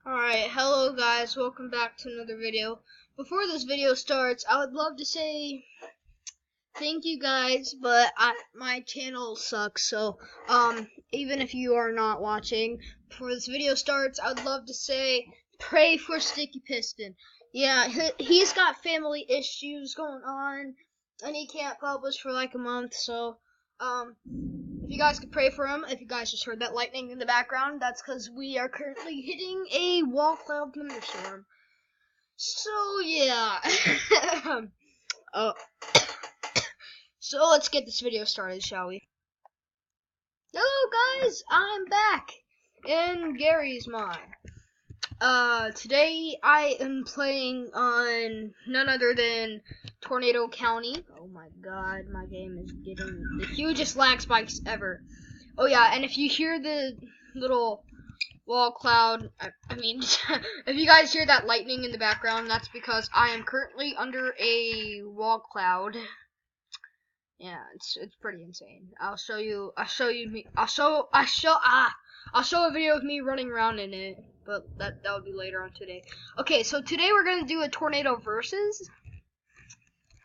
Alright, hello guys, welcome back to another video. Before this video starts, I would love to say thank you guys, but my channel sucks, so even if you are not watching, before this video starts, I would love to say pray for Sticky Piston. Yeah, he's got family issues going on, and he can't publish for like a month, so if you guys could pray for him. If you guys just heard that lightning in the background, that's because we are currently hitting a wall cloud thunderstorm. So yeah. So let's get this video started, shall we? Hello guys, I'm back in Gary's mod. Today I am playing on none other than Tornado County. Oh my god, my game is getting the hugest lag spikes ever. Oh yeah, and if you hear the little wall cloud, I mean, if you guys hear that lightning in the background, that's because I am currently under a wall cloud. Yeah, it's pretty insane. I'll show a video of me running around in it, but that would be later on today. Okay, so today we're gonna do a tornado versus.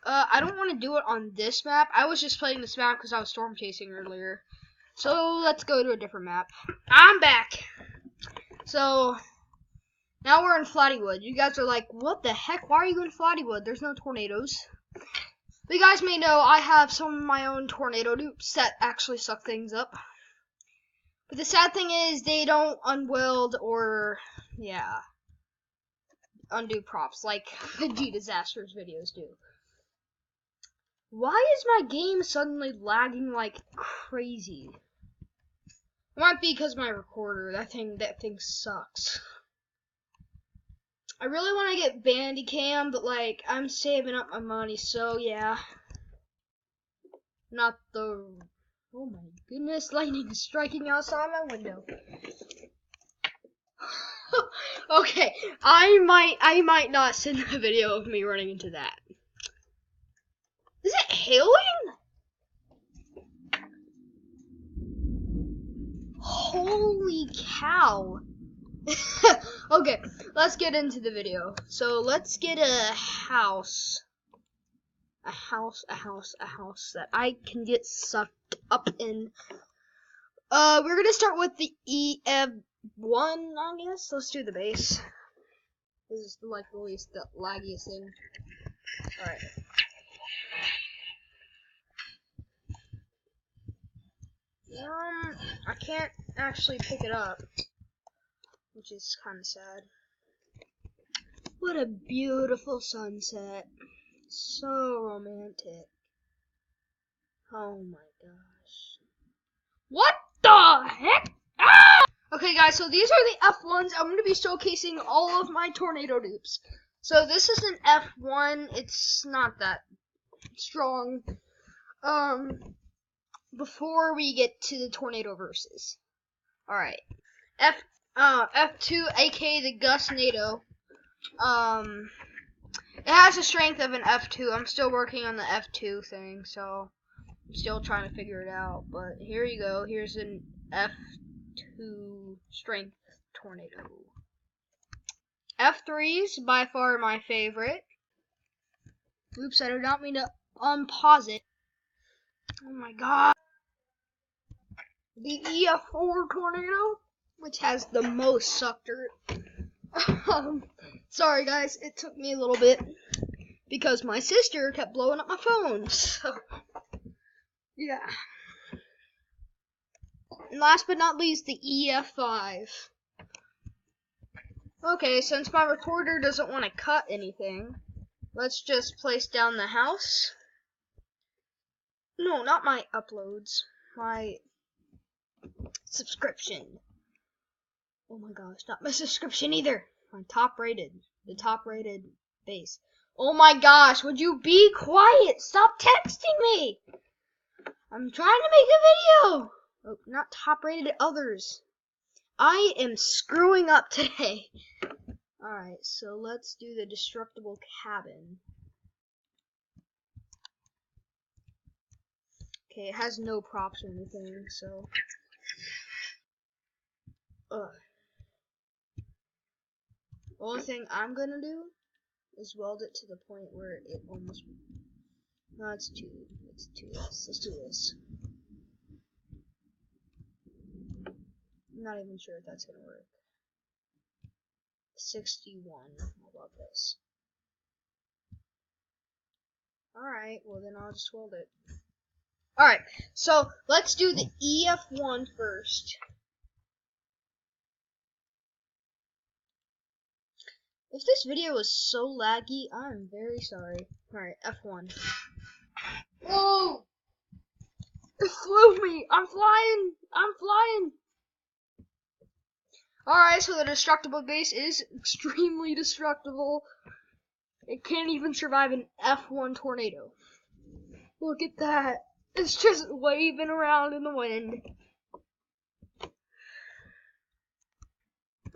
I don't want to do it on this map. I was just playing this map because I was storm chasing earlier. So let's go to a different map. I'm back. So now we're in Flattywood. You guys are like, what the heck? Why are you in Flattywood? There's no tornadoes. But you guys may know I have some of my own tornado dupes that actually suck things up. But the sad thing is they don't unwield or, undo props like the D-Disasters videos do. Why is my game suddenly lagging like crazy? It might be because my recorder, that thing sucks. I really want to get Bandicam, but like, I'm saving up my money, so yeah. Not the... Oh my goodness, lightning is striking outside my window. Okay, I might not send a video of me running into that. Is it hailing? Holy cow. Okay, let's get into the video. So let's get a house. A house that I can get sucked up in. We're gonna start with the EF4, I guess. Let's do the base. This is like the least laggiest thing. Alright. I can't actually pick it up, which is kind of sad. What a beautiful sunset. So romantic. Oh my gosh. What the heck? Ah! Okay guys, so these are the F1s. I'm going to be showcasing all of my tornado dupes. So this is an F1. It's not that strong. Before we get to the tornado versus. Alright. F2, aka the Gusnado. It has the strength of an F2. I'm still working on the F2 thing, so I'm still trying to figure it out. But here you go. Here's an F2 strength tornado. F3's by far my favorite. Oops, I did not mean to unpause it. Oh my god. The EF4 tornado, which has the most suck dirt. Sorry guys, it took me a little bit because my sister kept blowing up my phone. So yeah. And last but not least, the EF5. Okay, since my recorder doesn't want to cut anything, let's just place down the house. No, not my uploads. My subscription. Oh my gosh, not my subscription either. My the top rated base. Oh my gosh, would you be quiet? Stop texting me. I'm trying to make a video. Oh, not top rated others. I am screwing up today. Alright, so let's do the destructible cabin. Okay, it has no props or anything, so. Ugh. The only thing I'm gonna do is weld it to the point where it almost. No, it's too less. Let's do this. I'm not even sure if that's gonna work. 61. How about this? Alright, well then I'll just weld it. Alright, so let's do the EF1 first. If this video is so laggy, I'm very sorry. Alright, F1. Whoa! It flew me! I'm flying! I'm flying! Alright, so the destructible base is extremely destructible. It can't even survive an F1 tornado. Look at that. It's just waving around in the wind.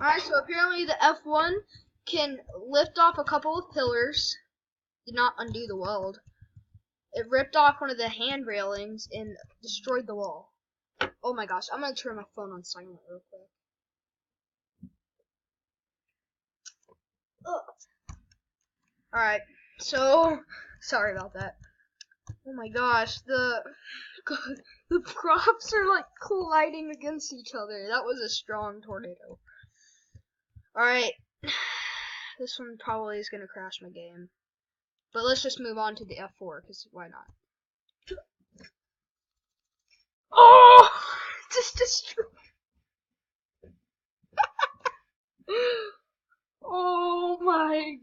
Alright, so apparently the F1 can lift off a couple of pillars. Did not undo the weld. It ripped off one of the hand railings and destroyed the wall. Oh my gosh, I'm gonna turn my phone on silent real quick. Alright, so sorry about that. Oh my gosh, the props are like colliding against each other. That was a strong tornado. Alright, this one probably is gonna crash my game. But let's just move on to the F4, because why not? Oh! Just destroyed. Oh my.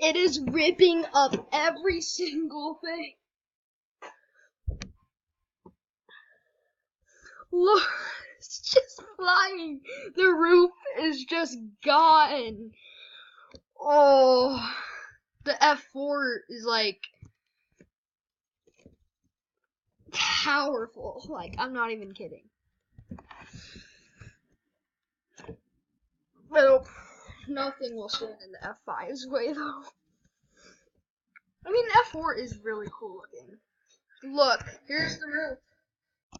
It is ripping up every single thing. Look, it's just flying. The roof is just gone. Oh, the F4 is like powerful. Like, I'm not even kidding. Nope. Nothing will stand in the F5's way, though. I mean, the F4 is really cool looking. Look, here's the roof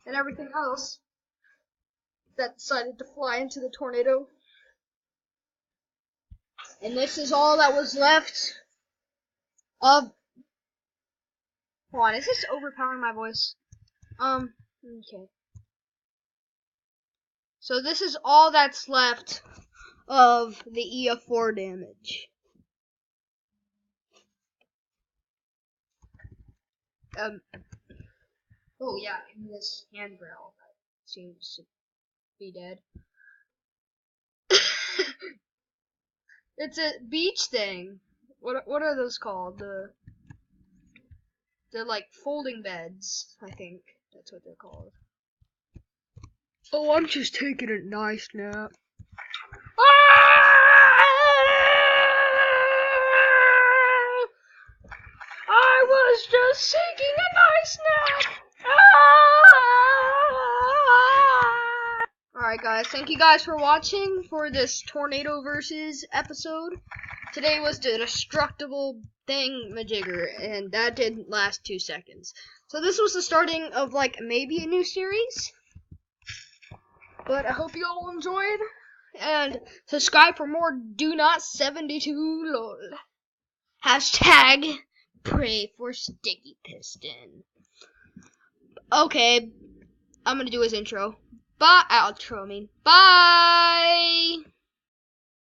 and everything else that decided to fly into the tornado. And this is all that was left of... Hold on, is this overpowering my voice? Okay. So this is all that's left of the EF4 damage. Oh yeah, and this handrail seems to be dead. It's a beach thing. What are those called? They're like folding beds, I think. That's what they're called. Oh, I'm just taking a nice nap. I was just taking a nice nap. Alright guys, thank you guys for watching for this Tornado Versus episode. Today was the destructible thingamajigger, and that didn't last 2 seconds. So this was the starting of like maybe a new series. But I hope you all enjoyed, and subscribe for more Do Not 72 LOL. Hashtag pray for Sticky Piston. Okay, I'm gonna do his intro. Outro, I mean. Bye!